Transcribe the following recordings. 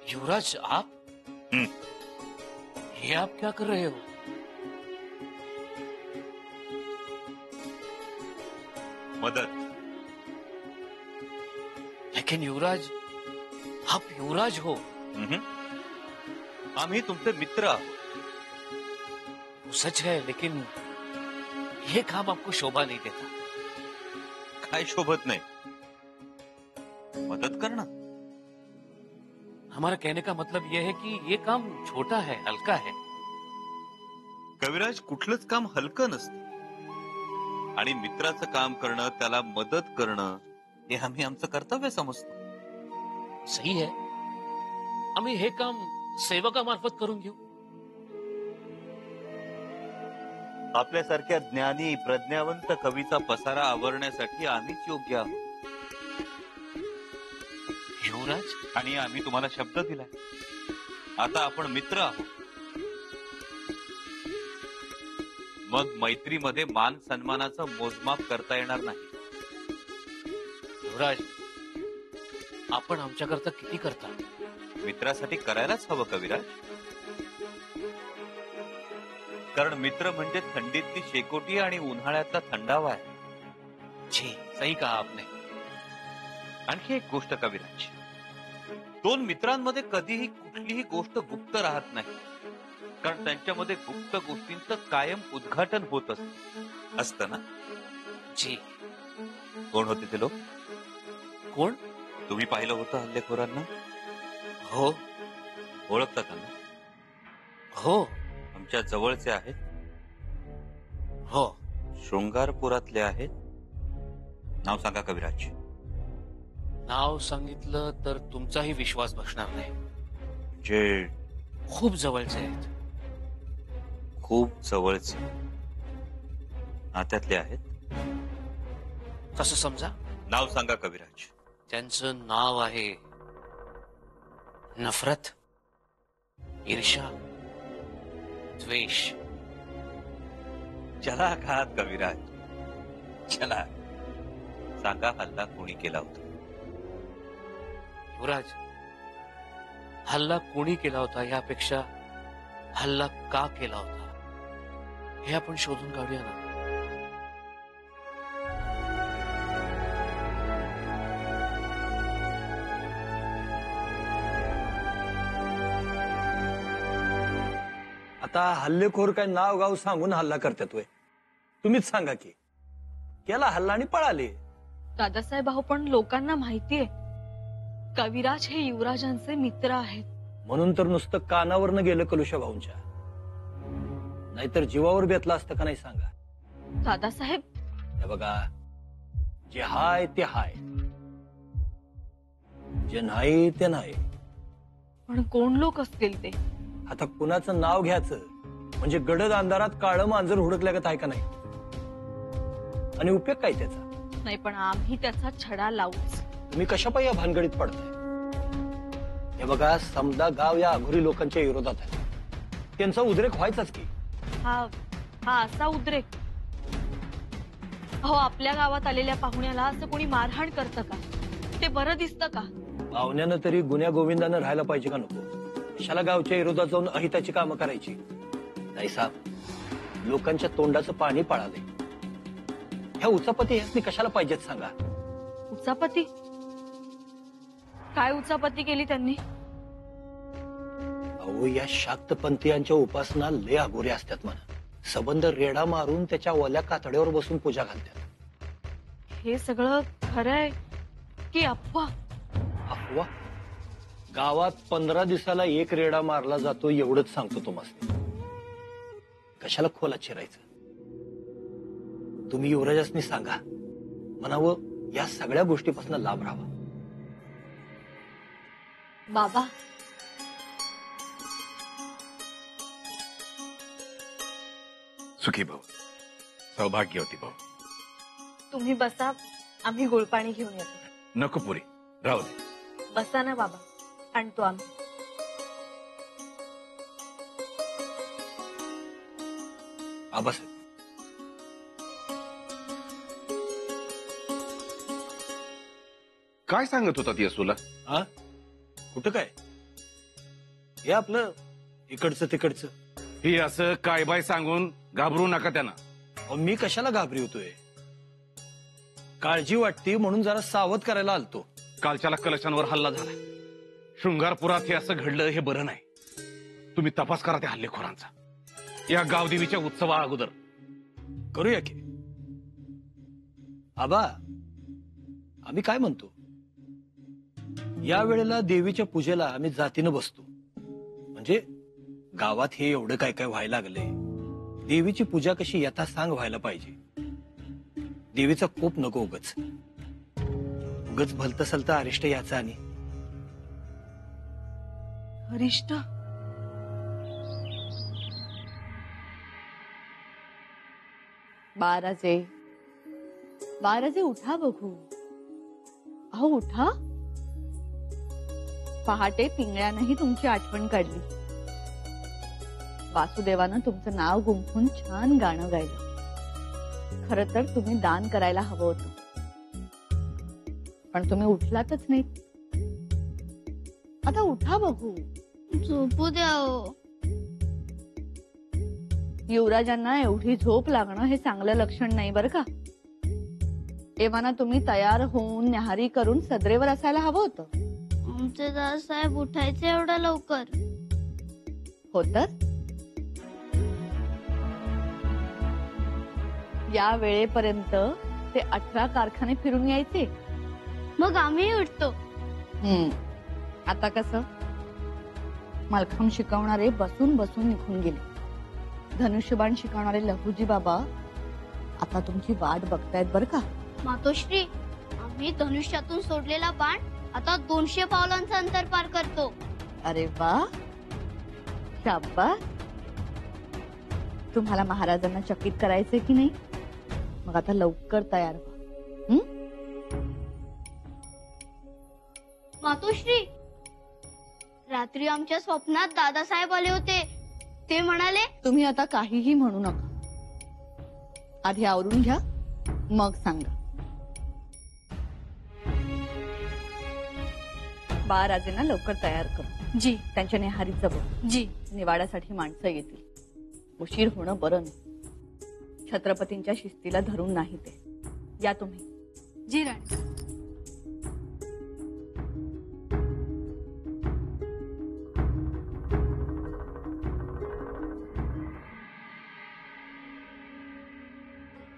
युवराज, आप ये आप क्या कर रहे हो? मदत। लेकिन युवराज, आप युवराज हो। आम्ही तुमचे मित्र आहोत। वो सच है, लेकिन ये काम आपको शोभा नहीं देता। काय शोभत नाही? मदत करना। हमारा कहने का मतलब यह है कि ये काम छोटा है, हल्का है। कविराज, कुठलंच काम हलकं नसतं आणि मित्राचं काम करणं, त्याला मदत करणं हे आम्ही आमचं कर्तव्य समजतो। सही है, आम्ही हे काम सेवकामार्फत करून घेऊ। आपल्यासारख्या ज्ञानी प्रज्ञावंत कवीचा पसारा आवरण्यासाठी आम्हीच योग्य आहोत। युवराज, आणि आम्ही तुम्हाला शब्द दिलाय, आता आपण मित्र आहोत। मग मैत्रीमध्ये मान सन्मानाचं मोजमाप करता येणार नाही। युवराज, आपण आमच्याकरता किती करता? मित्रासाठी करायलाच हवं कविराज, कारण मित्र म्हणजे थंडीतली शेकोटी आणि उन्हाळ्यातला थंडावा आहे। जी, सही कहा आपने। आणखी एक गोष्ट कविराज, दोन मित्रांमध्ये कधीही कुठलीही गोष्ट गुप्त राहत नाही, कारण त्यांच्यामध्ये गुप्त गोष्टींचं कायम उद्घाटन होत असतं ना? जी। कोण होते ते लोक? कोण? तुम्ही पाहिलं होतं हल्लेखोरांना? हो ओळखता त्यांना? हो आमच्या जवळचे आहेत, हो। शृंगारपुरातले आहेत। नाव सांगा कविराज। नाव सांगितलं तर तुमचाही विश्वास बसणार नाही। जे खूप जवळचे आहेत। खूप जवळचे नात्यातले आहेत? कसं समजा? नाव सांगा कविराज। त्यांचं नाव आहे नफरत, ईर्ष्या, द्वेष। चला आहात कविराज, चला सांगा, हल्ला कोणी केला होता? युवराज, हल्ला कोणी केला होता यापेक्षा हल्ला का केला होता हे आपण शोधून काढूया ना। आता हल्लेखोर काय नाव गाव सांगून हल्ला करतात वय? तुम्हीच सांगा की केला हल्ला आणि पळाले। दादासाहेब, अहो पण लोकांना माहितीये कविराज हे युवराजांचे मित्र आहेत, म्हणून तर नुसतं कानावरनं गेलं कलुषा भाऊंच्या, नाहीतर जीवावर बेतला असतं का नाही सांगा? दादासाहेब, हे बघा, जे हाय ते हाय, जे नाही ते नाही। पण कोण लोक असतील ते? आता कुणाचं नाव घ्यायचं म्हणजे गडद अंधारात काळं मांजर हुडकल्यागत आहे का नाही? आणि उपयोग काय त्याचा? नाही, पण आम्ही त्याचा छडा लावूच। तुम्ही कशा पायी या भानगडीत पडताय? हे बघा, समदा गाव या अघोरी लोकांच्या विरोधात आहे, त्यांचा उद्रेक व्हायचाच की। हा असा उद्रेक? अहो, आपल्या गावात आलेल्या पाहुण्याला असं कोणी मारहाण करतं का? ते बरं दिसतं का? पाहुण्यानं तरी गुन्ह्या गोविंदानं राहायला पाहिजे का नको? कशाला गावच्या विरोधात जाऊन अहिताची कामं करायची? नाही साहेब, लोकांच्या तोंडाचं पाणी पळालंय। ह्या उचापती ह्यासनी कशाला पाहिजेत सांगा? उचापती? काय उचापती केली त्यांनी? अहो, या शाक्तपंथीयांच्या उपासना लय अघोऱ्या असतात म्हणा। सबंध रेडा मारून त्याच्या ओल्या कातड्यावर बसून पूजा घालतात। हे सगळं खरंय की अफवा? अफवा? गावात 15 दिवसाला एक रेडा मारला जातो एवढंच सांगतो तुम्हाला। कशाला खोलात शिरायचं? तुम्ही युवराजासनी सांगा म्हणावं या सगळ्या गोष्टीपासून लाभ राहावा। बाबा, सुखी भाऊ, सौभाग्यवती भाऊ। तुम्ही बसा, आम्ही गुळपाणी घेऊन येतो। नको पुरी, राहू दे। बसा ना बाबा, आणतो आम्ही। आबासाहेब, काय सांगत होता ती असुला? हा कुठं काय? हे आपलं इकडचं तिकडचं. ही असं काय बाय सांगून घाबरू नका त्यांना. अहो, मी कशाला घाबरी होतोय? काळजी वाटते म्हणून जरा सावध करायला आलतो. कालच्याला कलशांवर हल्ला झालाय. शृंगारपुरात हे असं घडलं हे बरं नाही. तुम्ही तपास करा त्या हल्लेखोरांचा. या गावदेवीच्या उत्सवा अगोदर करूया की. आबा, आम्ही काय म्हणतो, या वेळेला देवीच्या पूजेला आम्ही जातीनं बसतो. म्हणजे गावात हे एवढं काय काय व्हायला लागलंय, देवीची पूजा कशी यथासांग व्हायला पाहिजे. देवीचा कोप नको उगच उगच भलत सलत अरिष्ट याचा. आणि अरिष्ट? बाराजे उठा बघू. अहो उठा. पहाटे पिंगळ्यानंही तुमची आठवण काढली. वासुदेवानं तुमचं नाव गुंफून छान गाणं गायलं. खरं तर तुम्ही दान करायला हवं होतं, पण तुम्ही उठलातच नाही. आता उठा बघू. झोपू द्या हो. युवराजांना एवढी झोप लागणं हे चांगलं लक्षण नाही बरं का. एव्हाना तुम्ही तयार होऊन न्याहारी करून सदरेवर असायला हवं होतं. आमचे दादासाहेब उठायचे एवढं लवकर? होत या वेळेपर्यंत ते 18 कारखाने फिरून यायचे. मग आम्ही उठतो. आता कसं, मलखांब शिकवणारे बसून बसून निघून गेले. धनुष्यबाण शिकवणारे लहुजी बाबा आता तुमची वाट बघतायत बर का. मातोश्री, आम्ही धनुष्यातून सोडलेला बाण आता 200 पावलांचं अंतर पार करतो. अरे वा, शाबास. तुम्हाला महाराजांना चकित करायचंय की नाही? मग आता लवकर तयार व्हा. मातोश्री, रात्री आमच्या स्वप्नात दादासाहेब आले होते. ते म्हणाले, तुम्ही आता काहीही म्हणू नका. आधी आवरून घ्या, मग सांगा. बाळराजेंना लवकर तयार कर. जी. त्यांच्या नेहारीचं बघ. जी. निवाड्यासाठी माणसं येतील. उशीर होणं बरं नाही. छत्रपतींच्या शिस्तीला धरून नाही ते. या तुम्ही. जी राणी.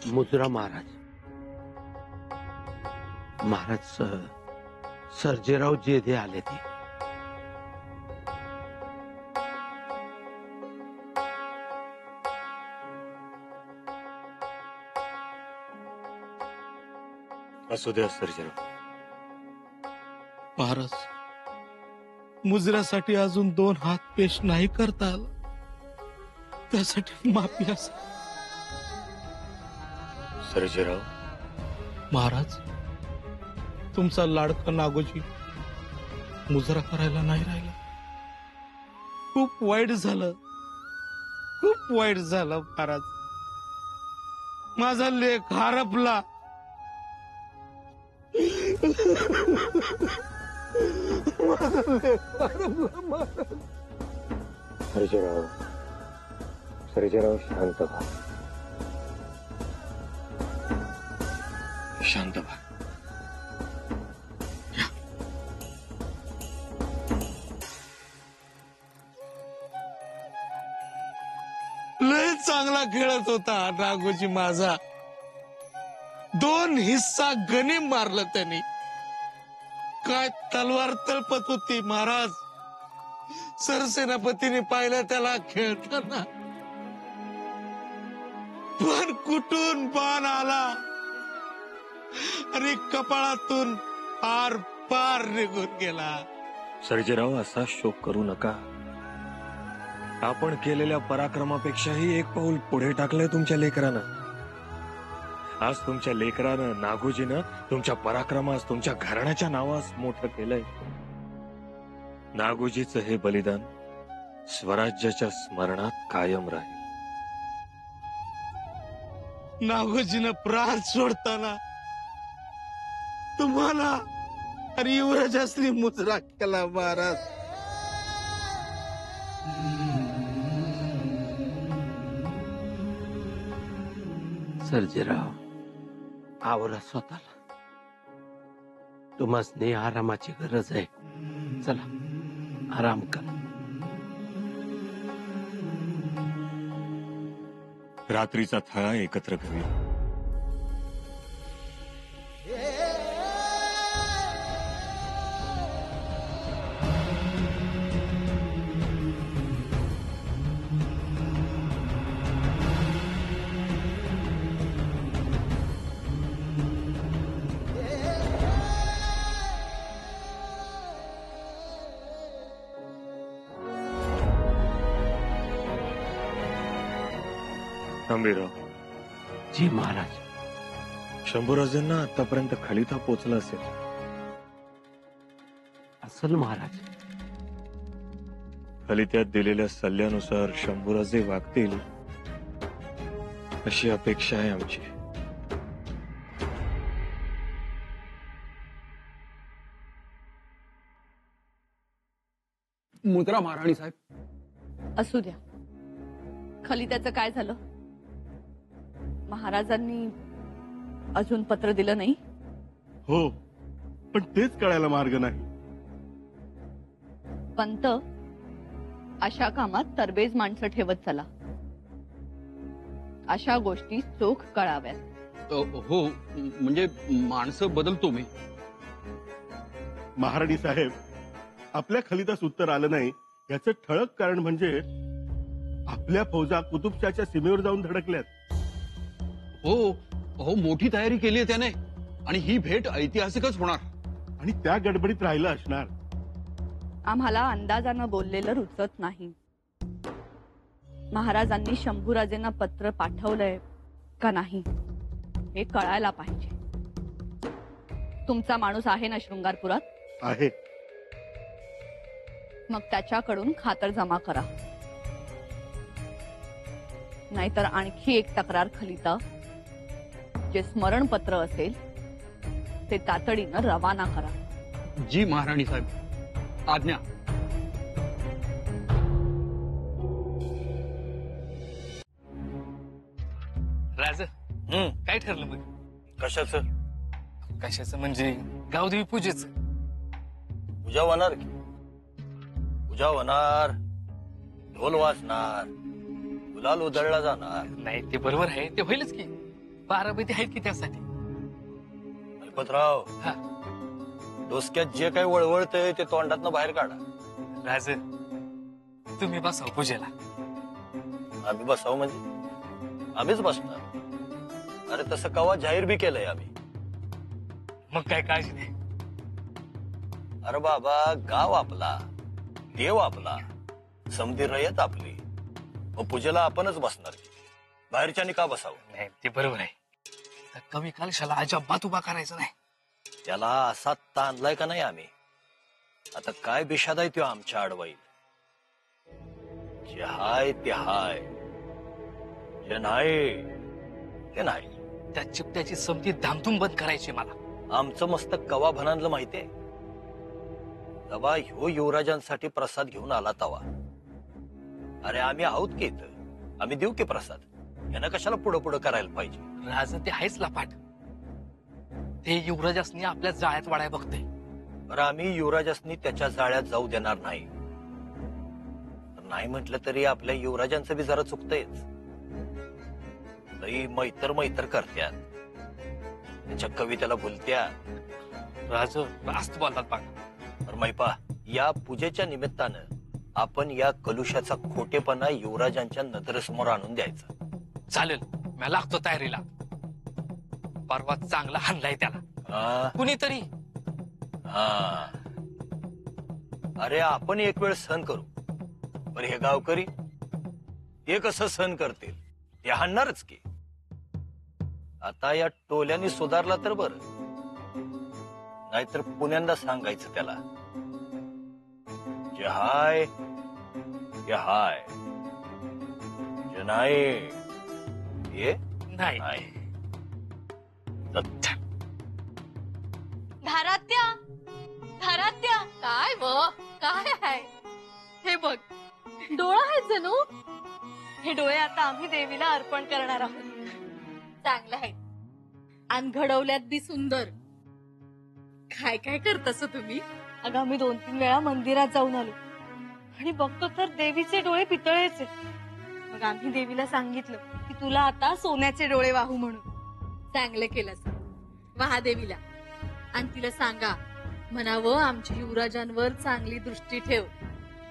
मुजरा महाराज. सर्जेराव जेधे आले ते. असू द्या सर्जेराव. महाराज, मुजऱ्यासाठी अजून 2 हात पेश नाही करता आला, त्यासाठी माफी असा. सर्जेराव, महाराज, तुमचा लाडका नागोजी मुजरा करायला नाही राहिला. खूप वाईट झालं, खूप वाईट झालं महाराज. माझा लेख हरपला. सर्जेराव, सर्जेराव, शांत व्हा. शांत व्हा. लय चांगला खेळत होता नागोजी माझा. 2 हिस्सा गनिम मारलं त्यांनी. काय तलवार तळपत होती महाराज. सरसेनापतीने पाहिलं त्याला खेळताना, पण कुठून बाण आला आणि कपाळातून आर पार निघून गेला. सर्जेराव, असा शोक करू नका. आपण केलेल्या पराक्रमापेक्षाही एक पाऊल पुढे टाकलंय तुमच्या लेकरानं. आज तुमच्या लेकरानं, नागोजीनं तुमच्या पराक्रमास, तुमच्या घराण्याच्या नावास मोठं केलंय. नागोजीचं हे बलिदान स्वराज्याच्या स्मरणात कायम राहील. नागोजीनं प्राण सोडताना तुम्हाला आणि युवराजासनी मुजरा केला महाराज. सर्जेराव आवरा स्वतःला. तुम्हाला आरामाची गरज आहे. चला आराम करा. रात्रीचा थळा एकत्र करूया. थांबेराव, जी महाराज. शंभूराजांना आतापर्यंत खलिता पोचला असेल. असल महाराज. खलित्यात दिलेल्या सल्ल्यानुसार शंभूराजे वागतील अशी अपेक्षा आहे आमची. मुद्रा महाराणी साहेब. असू द्या. खलित्याचं काय झालं? महाराजांनी अजून पत्र दिलं नाही? हो, पण तेच कळायला मार्ग नाही. पंत, अशा कामात तरबेज माणसं ठेवत चला. अशा गोष्टी चोख कळाव्यात. हो, म्हणजे माणसं बदलतो मी. महाराणी साहेब, आपल्या खलितास उत्तर आलं नाही याचं ठळक कारण म्हणजे आपल्या फौजा कुतुबशाच्या सीमेवर जाऊन धडकल्यात. हो हो, मोठी तयारी केली आहे त्याने आणि ही भेट ऐतिहासिकच होणार. आणि त्या गडबडीत राहिलं असणार. आम्हाला अंदाजानं बोललेलं रुचत नाही. महाराजांनी शंभूराजेंना पत्र पाठवलंय का नाही हे कळायला पाहिजे. तुमचा माणूस आहे ना शृंगारपुरात? आहे. मग त्याच्याकडून खातर जमा करा. नाहीतर आणखी एक तक्रार खलिता, जे स्मरणपत्र असेल ते तातडीनं रवाना करा. जी महाराणी साहेब, आज्ञा. राज, काय ठरलं मग? कशाचं? कशाचं म्हणजे गावदेवी पूजेचं. पूजा होणार की? पूजा होणार, ढोल वाजणार, गुलाल उधळला जाणार. नाही ते बरोबर आहे, ते होईलच की. बारामती आहेत की त्यासाठी. गणपतराव, हा. डोसक्यात जे काही वळवळतंय ते तोंडातनं बाहेर काढा. राज, तुम्ही बसाव पूजेला. आम्ही बसाव म्हणजे आम्हीच बसणार. अरे तसं कवा जाहीर बी केलंय आम्ही. मग काय काळजी नाही. अरे बाबा, गाव आपला, देव आपला, समधी रयत आपली. मग पूजेला आपणच बसणार. बाहेरच्यानी का बसावं? नाही ते बरोबर आहे. तर कमी कलशाला अजिबात उभा करायचं नाही. त्याला असा ताणलाय का नाही आम्ही. आता काय बिशाद आहे तो आमच्या आडवाईल. जे हाय ते हाय, जे नाही ते नाही. त्या चिपट्याची समती धामधूम बंद करायची मला. आमचं मस्तक कवा भनांतलं माहितीये? तवा ह्यो युवराजांसाठी प्रसाद घेऊन आला तवा. अरे आम्ही आहोत की इथं, आम्ही देऊ की प्रसाद. यानं कशाला पुढं पुढं करायला पाहिजे? राज ते आहेच लपाट. ते युवराजासनी आपल्या जाळ्यात वाढाय बघते. बरं, आम्ही युवराजासनी त्याच्या जाळ्यात जाऊ देणार नाही. नाही म्हटलं तरी आपल्या युवराजांचं बी जरा चुकतंयच. लई मैतर मैतर करत्यात, त्याच्या कवितेला भुलत्यात. राज रास्त बोलतात बघ. तर मैपा, या पूजेच्या निमित्तानं आपण या कलुषाचा खोटेपणा युवराजांच्या नजरेसमोर आणून द्यायचा. चालेल, मी लागतो तयारीला. परवा चांगला हाणलाय त्याला कुणीतरी. हा, अरे आपण एक वेळ सहन करू, पण हे गावकरी हे कसं सहन करतील? ते हाणणारच की. आता या टोल्यानी सुधारला तर बर, नाहीतर पुण्यांदा सांगायचं त्याला, जे हाय ते हाय, जे नाही ते नाही. घरात्या, घरात्या. काय व काय आहे हे? बघ, डोळा आहे जणू. हे डोळे आता आम्ही देवीला अर्पण करणार आहोत. चांगलं आहे आणि घडवल्यात बी सुंदर. काय काय करतस तुम्ही? अगं आम्ही 2-3 वेळा मंदिरात जाऊन आलो आणि बघतो तर देवीचे डोळे पितळेचे. मग आम्ही देवीला सांगितलं की तुला आता सोन्याचे डोळे वाहू म्हणून. चांगलं केलंस. महादेवीला आणि तिला सांगा म्हणावं आमच्या युवराजांवर चांगली दृष्टी ठेव,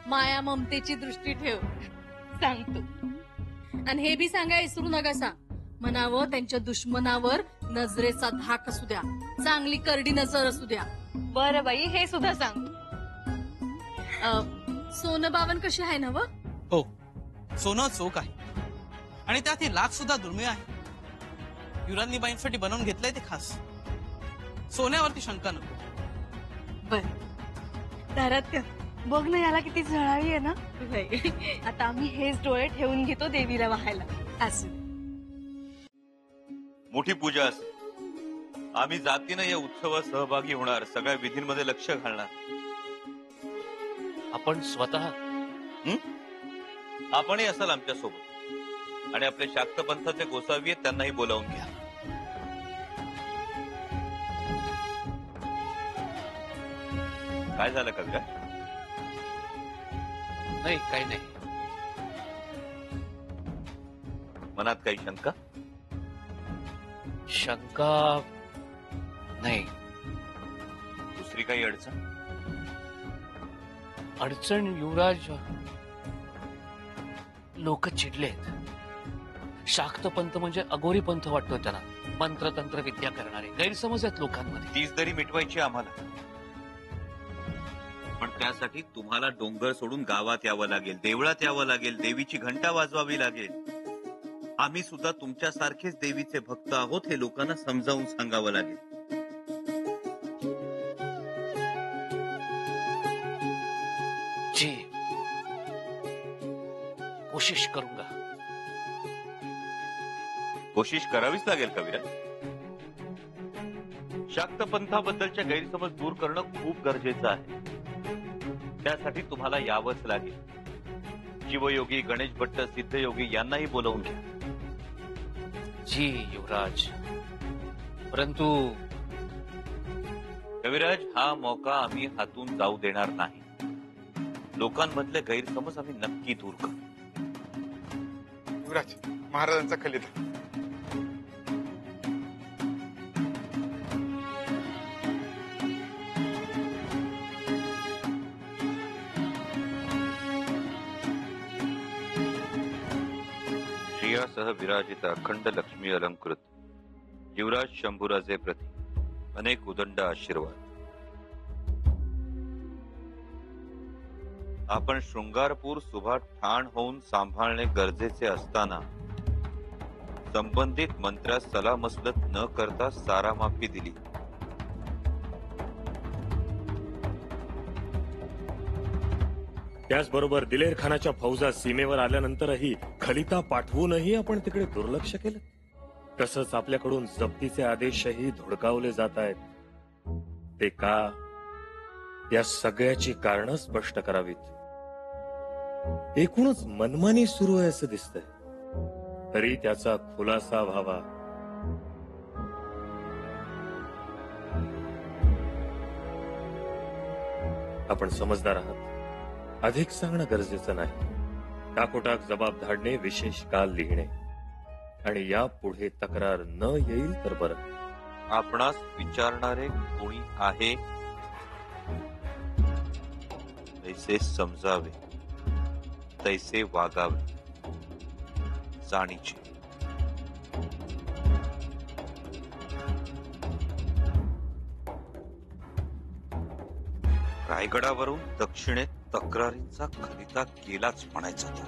माया ममतेची दृष्टी ठेव. सांगतो. आणि हे बी सांगा विसरू नकासा म्हणावं त्यांच्या दुश्मनावर नजरेचा धाक असू द्या, चांगली करडी नजर असू द्या. बरं बाई हे सुद्धा सांग. सोनं बावन कशी आहे ना व? हो, सोनं चोख आहे आणि त्यात हे लाख सुद्धा दुर्मिळ आहे. युरांनी बाईंसाठी बनवून घेतलंय ते खास. सोन्यावरती शंका नको. बर घरात बघ ना याला किती झळाळी आहे ना. आता आम्ही हेच डोळे ठेवून घेतो देवीला वाहायला. असं मोठी पूजा असते. आम्ही जातीनं या उत्सवात सहभागी होणार, सगळ्या विधींमध्ये लक्ष घालणार. आपण स्वतः आपणही असाल आमच्या सोबत आणि आपले शाक्त पंथाचे गोसावी आहेत त्यांनाही बोलावून घ्या. काय झालं कविरा? नाही काही नाही. मनात काही शंका? शंका नाही. दुसरी काही अडचण? अडचण युवराज, लोक चिडलेत. शाक्त पंथ म्हणजे अघोरी पंथ वाटतो त्यांना. मंत्रतंत्र विद्या करणारे गैरसमज आहेत लोकांमध्ये. तीच दरी मिटवायची आम्हाला. पण त्यासाठी तुम्हाला डोंगर सोडून गावात यावं लागेल, देवळात यावं लागेल, देवीची घंटा वाजवावी लागेल. आम्ही सुद्धा तुमच्यासारखेच देवीचे भक्त आहोत हे लोकांना समजावून सांगावं लागेल. जी कोशिश करूंगा. कोशिश करावीच लागेल कविरा. शाक्त पंथाबद्दलच्या गैरसमज दूर करणं खूप गरजेचं आहे. त्यासाठी तुम्हाला यावंच लागेल. शिवयोगी, गणेश भट्ट, सिद्धयोगी यांनाही बोलवून घ्या. जी युवराज, परंतु कविराज हा मौका आम्ही हातून जाऊ देणार नाही. लोकांमधले गैरसमज आम्ही नक्की दूर करू. युवराज, महाराजांचा खलिता. श्रियासह विराजित अखंड लक्ष्मी अलंकृत युवराज शंभूराजे प्रति अनेक उदंड आशीर्वाद. आपण शृंगारपूर सुभाट ठाण होऊन सांभाळणे गरजेचे असताना संबंधित मंत्र्यास सलामसलत न करता सारामाफी दिली. त्याचबरोबर दिलेर खानाच्या फौजा सीमेवर आल्यानंतरही खलिता पाठवूनही आपण तिकडे दुर्लक्ष केलं. तसंच आपल्याकडून जप्तीचे आदेशही धुडकावले जात आहेत. ते का, या सगळ्याची कारण स्पष्ट करावीत. एकूणच मनमानी सुरू आहे असं दिसतंय. तरी त्याचा खुलासा व्हावा. आपण समजदार आहात. अधिक सांगणं गरजेचं नाही. टाकोटाक जबाब धाडणे, विशेष काल लिहिणे आणि यापुढे तक्रार न येईल तर बरं. आपणास विचारणारे कोणी आहे तैसे समजावे, तैसे वागावे. जाणीचे रायगडावरून दक्षिणेत तक्रारींचा खलिता केलाच म्हणायचा. तर